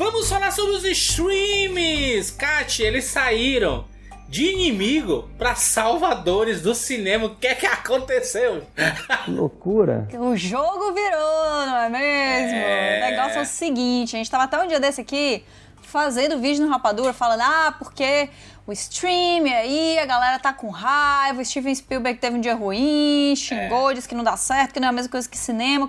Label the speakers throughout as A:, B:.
A: Vamos falar sobre os streams! Kat, eles saíram de inimigo para salvadores do cinema. O que é que aconteceu?
B: Que loucura.
C: O jogo virou, não é mesmo? O negócio é o seguinte, a gente tava até um dia desse aqui fazendo vídeo no Rapadura falando, porque o stream aí, a galera tá com raiva, o Steven Spielberg teve um dia ruim, xingou, disse que não dá certo, que não é a mesma coisa que cinema,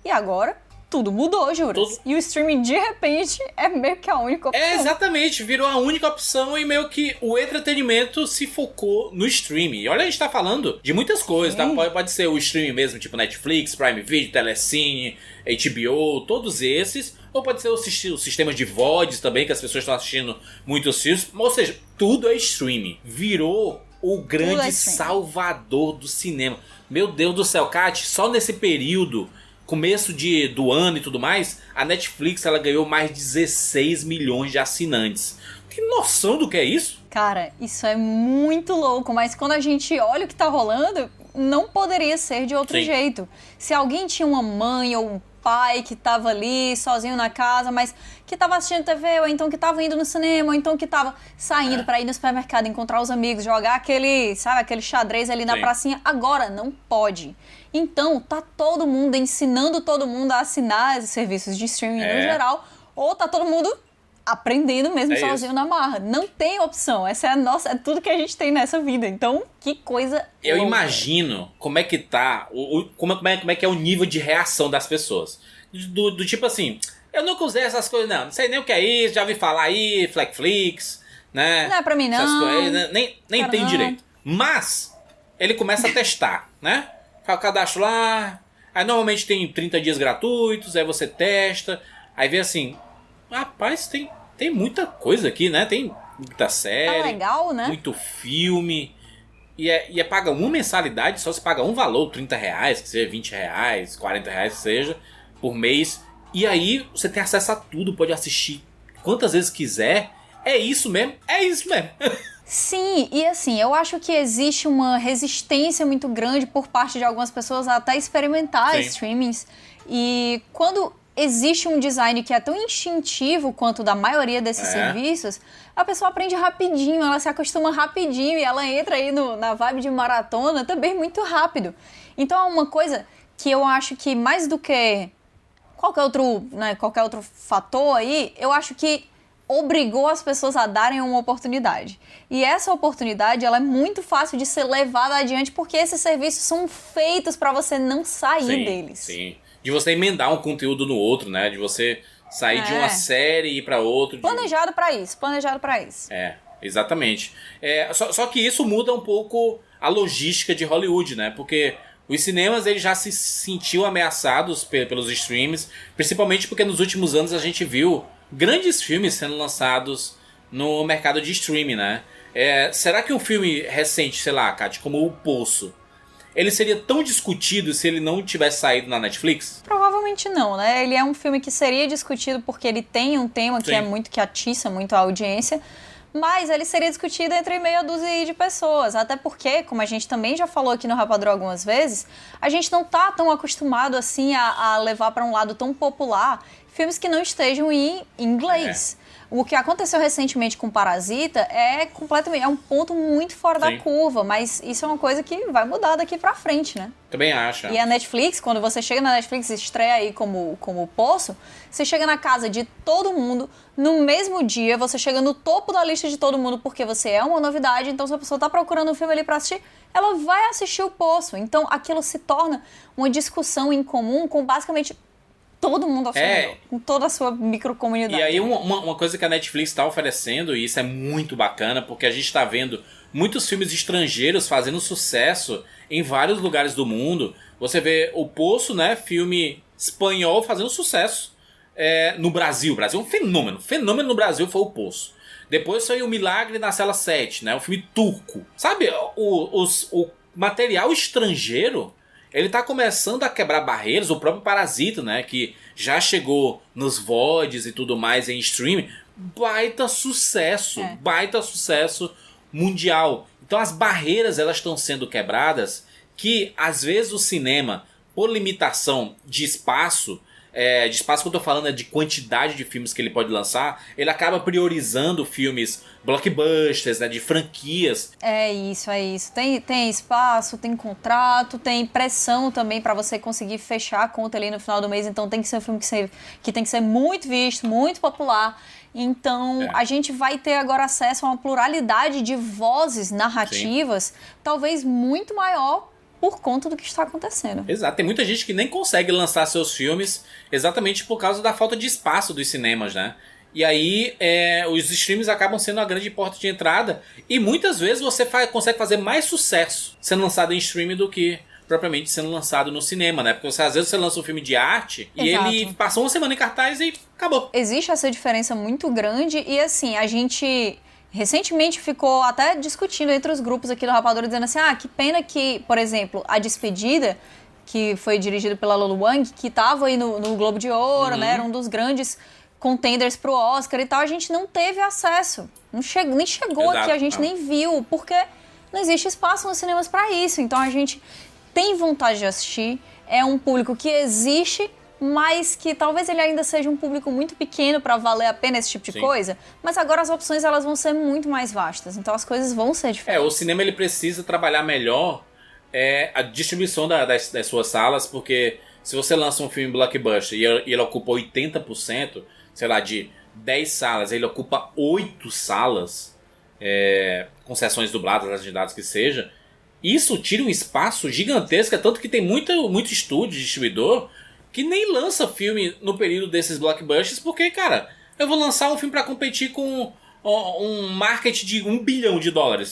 C: E agora, tudo mudou, Juras. E o streaming, de repente, é meio que a única opção.
A: Exatamente, virou a única opção e meio que o entretenimento se focou no streaming. E olha, a gente tá falando de muitas coisas, tá? Pode ser o streaming mesmo, tipo Netflix, Prime Video, Telecine, HBO, todos esses. Ou pode ser os sistemas de VODs também, que as pessoas estão assistindo muitos filmes. Ou seja, tudo é streaming. Virou o grande salvador do cinema. Meu Deus do céu, Kat, só nesse período, começo do ano e tudo mais, a Netflix ela ganhou mais de 16 milhões de assinantes. Tem noção do que é isso?
C: Cara, isso é muito louco, mas quando a gente olha o que tá rolando, não poderia ser de outro jeito. Se alguém tinha uma mãe ou um pai que tava ali sozinho na casa, mas que tava assistindo TV, ou então que tava indo no cinema, ou então que tava saindo pra ir no supermercado, encontrar os amigos, jogar aquele xadrez ali na pracinha, agora não pode. Então, tá todo mundo ensinando todo mundo a assinar esses serviços de streaming no geral, ou tá todo mundo aprendendo mesmo sozinho na marra. Não tem opção. Essa é tudo que a gente tem nessa vida. Então, que coisa
A: Eu
C: louca.
A: imagino como é que tá, como é que é o nível de reação das pessoas. Do tipo assim, eu nunca usei essas coisas, não sei nem o que é isso, já ouvi falar aí, Flexflix, né?
C: Não é pra mim, não.
A: Essas coisas, nem tem direito. Mas, ele começa a testar, né? Faz o cadastro lá, aí normalmente tem 30 dias gratuitos, aí você testa, aí vê assim, rapaz, tem muita coisa aqui, né? Tem muita série,
C: legal, né?
A: muito filme. E é paga uma mensalidade, só se paga um valor, R$30, que seja R$20, R$40, que seja, por mês. E aí você tem acesso a tudo, pode assistir quantas vezes quiser. É isso mesmo? É isso mesmo.
C: Sim, e assim, eu acho que existe uma resistência muito grande por parte de algumas pessoas a até experimentar streamings. E quando existe um design que é tão instintivo quanto da maioria desses serviços, a pessoa aprende rapidinho, ela se acostuma rapidinho e ela entra aí na vibe de maratona também muito rápido. Então é uma coisa que eu acho que mais do que qualquer outro fator aí, eu acho que obrigou as pessoas a darem uma oportunidade. E essa oportunidade, ela é muito fácil de ser levada adiante porque esses serviços são feitos para você não sair deles.
A: Sim. De você emendar um conteúdo no outro, né? De você sair de uma série e ir pra outro.
C: Planejado pra isso.
A: Exatamente. Só que isso muda um pouco a logística de Hollywood, né? Porque os cinemas eles já se sentiu ameaçados pelos streams, principalmente porque nos últimos anos a gente viu grandes filmes sendo lançados no mercado de streaming, né? Será que um filme recente, sei lá, Kat, como O Poço, ele seria tão discutido se ele não tivesse saído na Netflix?
C: Provavelmente não, né? Ele é um filme que seria discutido porque ele tem um tema que atiça muito a audiência, mas ele seria discutido entre meia dúzia de pessoas, até porque, como a gente também já falou aqui no Rapadura algumas vezes, a gente não tá tão acostumado assim a levar para um lado tão popular filmes que não estejam em inglês. O que aconteceu recentemente com Parasita é um ponto muito fora da curva, mas isso é uma coisa que vai mudar daqui pra frente, né?
A: Também acho.
C: E a Netflix, quando você chega na Netflix e estreia aí como o Poço, você chega na casa de todo mundo, no mesmo dia, você chega no topo da lista de todo mundo porque você é uma novidade, então se a pessoa tá procurando um filme ali pra assistir, ela vai assistir o Poço. Então aquilo se torna uma discussão em comum com basicamente todo mundo ao seu redor, com toda a sua microcomunidade.
A: E aí uma coisa que a Netflix está oferecendo, e isso é muito bacana, porque a gente está vendo muitos filmes estrangeiros fazendo sucesso em vários lugares do mundo. Você vê O Poço, né, filme espanhol fazendo sucesso no Brasil. O Brasil é um fenômeno. Fenômeno no Brasil foi O Poço. Depois saiu O Milagre na Cela 7, né, um filme turco. Sabe, o material estrangeiro, ele tá começando a quebrar barreiras. O próprio Parasita, né, que já chegou nos VODs e tudo mais em streaming, baita sucesso mundial. Então as barreiras elas estão sendo quebradas, que às vezes o cinema, por limitação de espaço, de espaço que eu tô falando é de quantidade de filmes que ele pode lançar, ele acaba priorizando filmes blockbusters, né, de franquias.
C: É isso. Tem espaço, tem contrato, tem pressão também pra você conseguir fechar a conta ali no final do mês, então tem que ser um filme que tem que ser muito visto, muito popular. Então, a gente vai ter agora acesso a uma pluralidade de vozes narrativas, talvez muito maior por conta do que está acontecendo.
A: Exato, tem muita gente que nem consegue lançar seus filmes exatamente por causa da falta de espaço dos cinemas, né? E aí, os streams acabam sendo a grande porta de entrada e muitas vezes você consegue fazer mais sucesso sendo lançado em streaming do que propriamente sendo lançado no cinema, né? Porque às vezes você lança um filme de arte e ele passou uma semana em cartaz e acabou.
C: Existe essa diferença muito grande e assim, a gente recentemente ficou até discutindo entre os grupos aqui do Rapadura, dizendo assim, que pena que, por exemplo, A Despedida, que foi dirigido pela Lulu Wang, que estava aí no Globo de Ouro, né? Era um dos grandes contenders pro Oscar e tal, a gente não teve acesso. Nem chegou aqui, a gente nem viu, porque não existe espaço nos cinemas para isso. Então a gente tem vontade de assistir, é um público que existe, mas que talvez ele ainda seja um público muito pequeno para valer a pena esse tipo de coisa, mas agora as opções elas vão ser muito mais vastas, então as coisas vão ser diferentes.
A: O cinema ele precisa trabalhar melhor a distribuição das suas salas, porque se você lança um filme blockbuster e ele ocupa 80%, sei lá, de 10 salas, ele ocupa 8 salas, com sessões dubladas, legendadas que seja, isso tira um espaço gigantesco, tanto que tem muito estúdio, distribuidor, que nem lança filme no período desses blockbusters, porque, cara, eu vou lançar um filme pra competir com um market de $1 bilhão.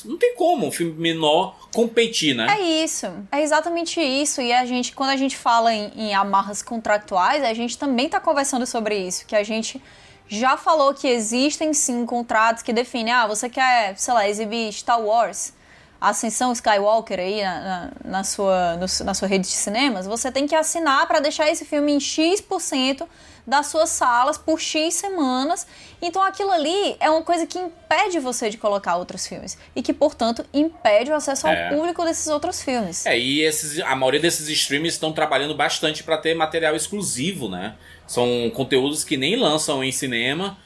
A: Não tem como um filme menor competir, né?
C: É isso, é exatamente isso. E quando a gente fala em amarras contratuais, a gente também tá conversando sobre isso, que a gente já falou que existem sim contratos que definem, você quer, sei lá, exibir Star Wars, Ascensão Skywalker aí na sua rede de cinemas, você tem que assinar para deixar esse filme em X% das suas salas por X semanas. Então aquilo ali é uma coisa que impede você de colocar outros filmes e que, portanto, impede o acesso ao público desses outros filmes.
A: E a maioria desses streams estão trabalhando bastante para ter material exclusivo, né? São conteúdos que nem lançam em cinema.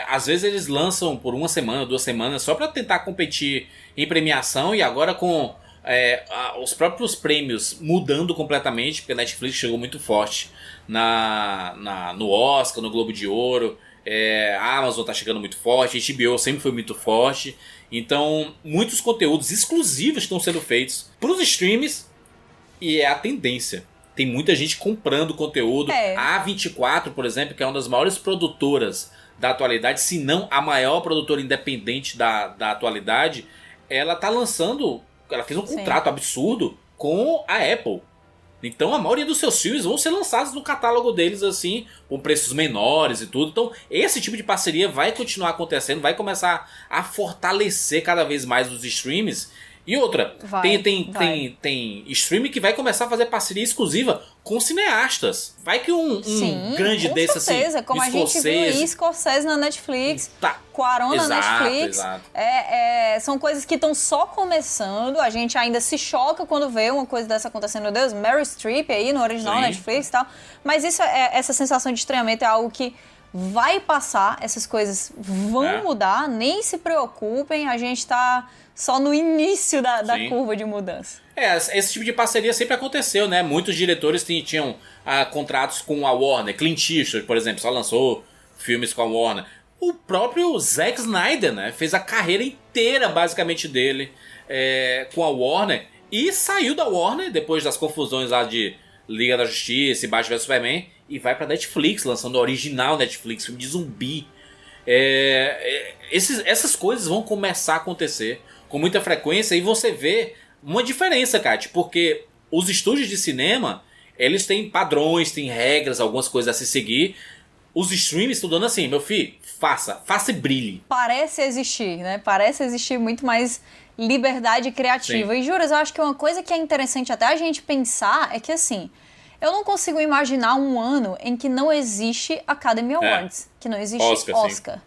A: Às vezes eles lançam por 1 semana, 2 semanas, só para tentar competir em premiação, e agora com os próprios prêmios mudando completamente, porque a Netflix chegou muito forte no Oscar, no Globo de Ouro, a Amazon tá chegando muito forte, a HBO sempre foi muito forte, então muitos conteúdos exclusivos estão sendo feitos para os streams, e é a tendência. Tem muita gente comprando conteúdo. A A24, por exemplo, que é uma das maiores produtoras da atualidade, se não a maior produtora independente da atualidade, ela tá lançando, ela fez um contrato absurdo com a Apple. Então a maioria dos seus filmes vão ser lançados no catálogo deles assim, com preços menores e tudo. Então esse tipo de parceria vai continuar acontecendo, vai começar a fortalecer cada vez mais os streams. E outra, tem streaming que vai começar a fazer parceria exclusiva com cineastas. Vai que um grande desse assim,
C: certeza, como a gente viu Scorsese na Netflix, Cuarón na Netflix.
A: Exato.
C: São coisas que estão só começando, a gente ainda se choca quando vê uma coisa dessa acontecendo. Meu Deus, Meryl Streep aí no original Netflix e tal. Mas essa sensação de estranhamento é algo que vai passar, essas coisas vão mudar, nem se preocupem, a gente tá só no início da curva de mudança.
A: Esse tipo de parceria sempre aconteceu, né? Muitos diretores tinham contratos com a Warner. Clint Eastwood, por exemplo, só lançou filmes com a Warner. O próprio Zack Snyder, né? Fez a carreira inteira, basicamente, dele com a Warner. E saiu da Warner, depois das confusões lá de Liga da Justiça e Batman vs Superman, e vai pra Netflix, lançando o original Netflix, filme de zumbi. Essas coisas vão começar a acontecer com muita frequência, e você vê uma diferença, Kátia, porque os estúdios de cinema, eles têm padrões, têm regras, algumas coisas a se seguir. Os streams estão dando assim, meu filho, faça e brilhe.
C: Parece existir, né? Parece existir muito mais liberdade criativa. Sim. E juras, eu acho que uma coisa que é interessante até a gente pensar é que assim, eu não consigo imaginar um ano em que não existe Academy Awards, que não existe Oscar.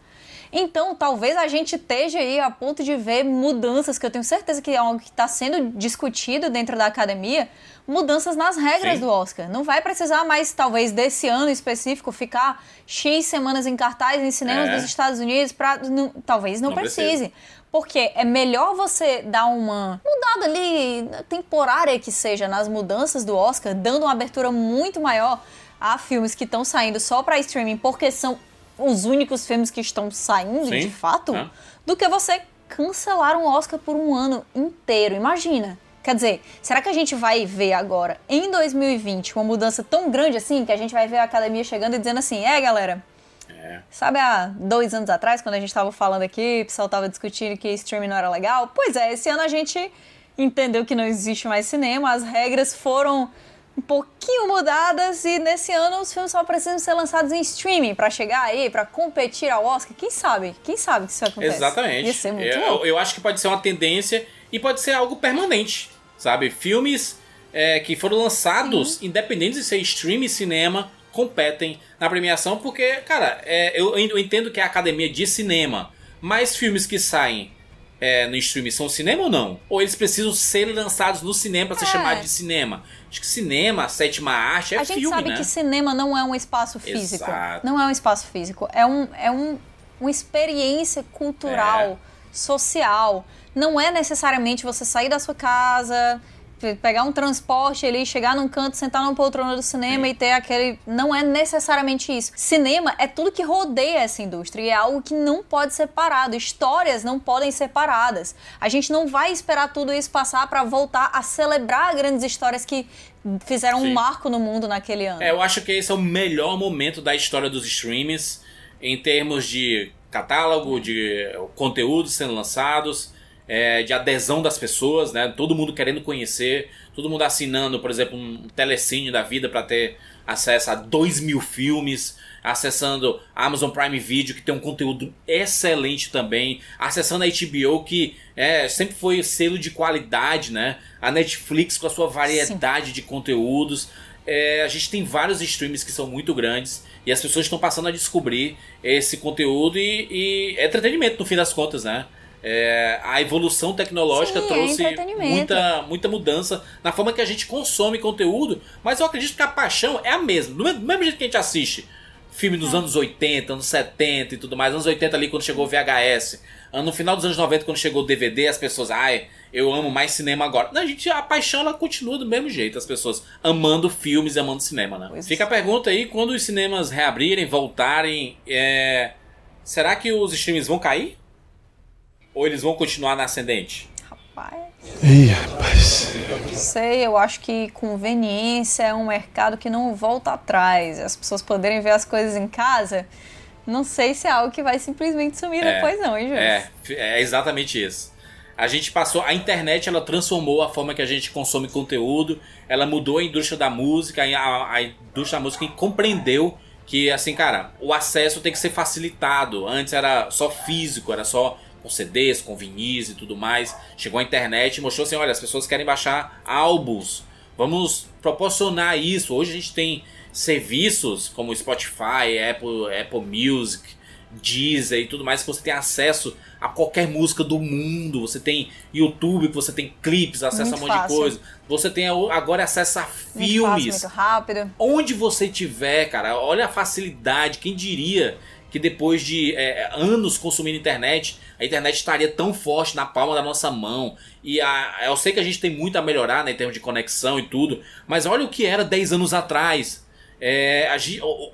C: Então, talvez a gente esteja aí a ponto de ver mudanças, que eu tenho certeza que é algo que está sendo discutido dentro da academia, mudanças nas regras do Oscar. Não vai precisar mais, talvez, desse ano específico, ficar X semanas em cartaz em cinemas dos Estados Unidos, talvez não precise. Porque é melhor você dar uma mudada ali, temporária que seja, nas mudanças do Oscar, dando uma abertura muito maior a filmes que estão saindo só para streaming, porque são os únicos filmes que estão saindo, de fato, do que você cancelar um Oscar por um ano inteiro. Imagina. Quer dizer, será que a gente vai ver agora, em 2020, uma mudança tão grande assim, que a gente vai ver a academia chegando e dizendo assim, galera, sabe há 2 anos atrás, quando a gente tava falando aqui, o pessoal tava discutindo que streaming não era legal? Pois é, esse ano a gente entendeu que não existe mais cinema, as regras foram um pouquinho mudadas e nesse ano os filmes só precisam ser lançados em streaming pra chegar aí, pra competir ao Oscar. Quem sabe que isso acontece?
A: Exatamente.
C: Ia ser muito louco.
A: Eu acho que pode ser uma tendência e pode ser algo permanente, sabe? Filmes que foram lançados, independentes de ser streaming e cinema, competem na premiação porque, cara, eu entendo que é a academia de cinema, mas filmes que saem no streaming são cinema ou não? Ou eles precisam ser lançados no cinema pra ser chamado de cinema? Acho que cinema, a sétima arte, é filme, né? A gente sabe
C: que cinema não é um espaço físico.
A: Exato.
C: Não é um espaço físico. É uma experiência cultural, social. Não é necessariamente você sair da sua casa, pegar um transporte ali, chegar num canto, sentar numa poltrona do cinema e ter aquele... Não é necessariamente isso. Cinema é tudo que rodeia essa indústria e é algo que não pode ser parado. Histórias não podem ser paradas. A gente não vai esperar tudo isso passar para voltar a celebrar grandes histórias que fizeram um marco no mundo naquele ano.
A: Eu acho que esse é o melhor momento da história dos streams em termos de catálogo, de conteúdos sendo lançados, de adesão das pessoas, né? Todo mundo querendo conhecer, todo mundo assinando, por exemplo, um telecine da vida para ter acesso a 2.000 filmes, acessando a Amazon Prime Video, que tem um conteúdo excelente também, acessando a HBO, que sempre foi selo de qualidade, né? A Netflix com a sua variedade de conteúdos. A gente tem vários streams que são muito grandes e as pessoas estão passando a descobrir esse conteúdo e é entretenimento no fim das contas, né? A evolução tecnológica trouxe muita mudança na forma que a gente consome conteúdo, mas eu acredito que a paixão é a mesma. Do mesmo jeito que a gente assiste filme dos anos 80, anos 70 e tudo mais, anos 80 ali quando chegou o VHS, no final dos anos 90 quando chegou o DVD, as pessoas, eu amo mais cinema agora. Não, a paixão ela continua do mesmo jeito, as pessoas amando filmes e amando cinema, né? Fica a pergunta aí, quando os cinemas reabrirem, voltarem, será que os streams vão cair? Ou eles vão continuar na ascendente?
C: Rapaz.
B: Não
C: sei, eu acho que conveniência é um mercado que não volta atrás. As pessoas poderem ver as coisas em casa, não sei se é algo que vai simplesmente sumir depois não, hein, Júlio?
A: É exatamente isso. A internet ela transformou a forma que a gente consome conteúdo, ela mudou a indústria da música, a indústria da música compreendeu que, assim, cara, o acesso tem que ser facilitado. Antes era só físico, era só com CDs, com vinis e tudo mais. Chegou a internet e mostrou assim, olha, as pessoas querem baixar álbuns, vamos proporcionar isso. Hoje a gente tem serviços como Spotify, Apple Music, Deezer e tudo mais, que você tem acesso a qualquer música do mundo. Você tem YouTube, que você tem clipes, acesso a um monte de coisa. Você tem agora acesso a filmes.
C: Muito rápido.
A: Onde você tiver, cara, olha a facilidade. Quem diria que depois de anos consumindo internet, a internet estaria tão forte na palma da nossa mão. E eu sei que a gente tem muito a melhorar, né, em termos de conexão e tudo, mas olha o que era 10 anos atrás.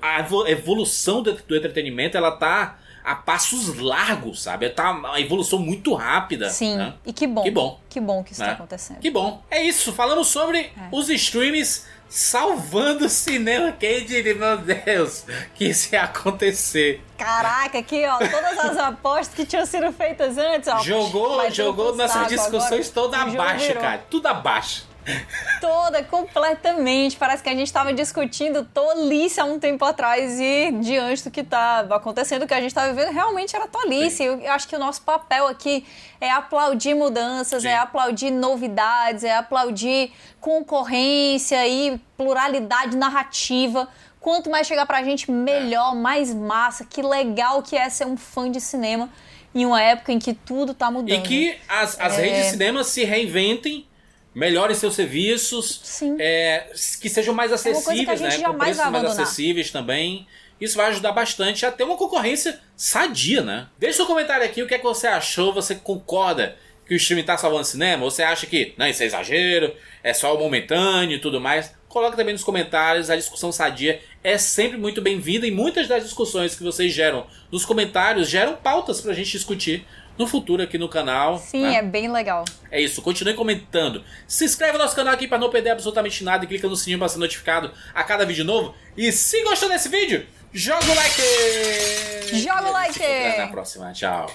A: A evolução do entretenimento, ela tá a passos largos, sabe? Tá uma evolução muito rápida.
C: Sim,
A: né?
C: E que bom.
A: Que bom.
C: Que bom que isso tá acontecendo.
A: Que bom. É isso, falamos sobre os streams salvando o cinema. Quem diria, meu Deus, que isso ia acontecer.
C: Caraca, aqui, ó, todas as apostas que tinham sido feitas antes, ó.
A: Jogou nossas discussões todas abaixo, cara. Tudo abaixo.
C: Toda, completamente. Parece que a gente estava discutindo tolice há um tempo atrás e diante do que estava acontecendo, o que a gente estava vivendo realmente era tolice. Eu acho que o nosso papel aqui é aplaudir mudanças, é aplaudir novidades, é aplaudir concorrência e pluralidade narrativa quanto mais chegar pra gente, melhor, mais massa. Que legal que é ser um fã de cinema em uma época em que tudo tá mudando.
A: E que as redes de cinema se reinventem, melhorem seus serviços, que sejem mais acessíveis, né? Com preços mais acessíveis também. Isso vai ajudar bastante a ter uma concorrência sadia, né? Deixa seu comentário aqui o que é que você achou. Você concorda que o streaming tá salvando o cinema? Ou você acha que, não, isso é exagero, é só momentâneo e tudo mais? Coloca também nos comentários. A discussão sadia é sempre muito bem-vinda. E muitas das discussões que vocês geram nos comentários geram pautas pra gente discutir no futuro aqui no canal.
C: Sim,
A: né?
C: É bem legal.
A: É isso, continue comentando. Se inscreve no nosso canal aqui para não perder absolutamente nada e clica no sininho para ser notificado a cada vídeo novo. E se gostou desse vídeo, joga o like!
C: Joga o like!
A: Até a próxima, tchau!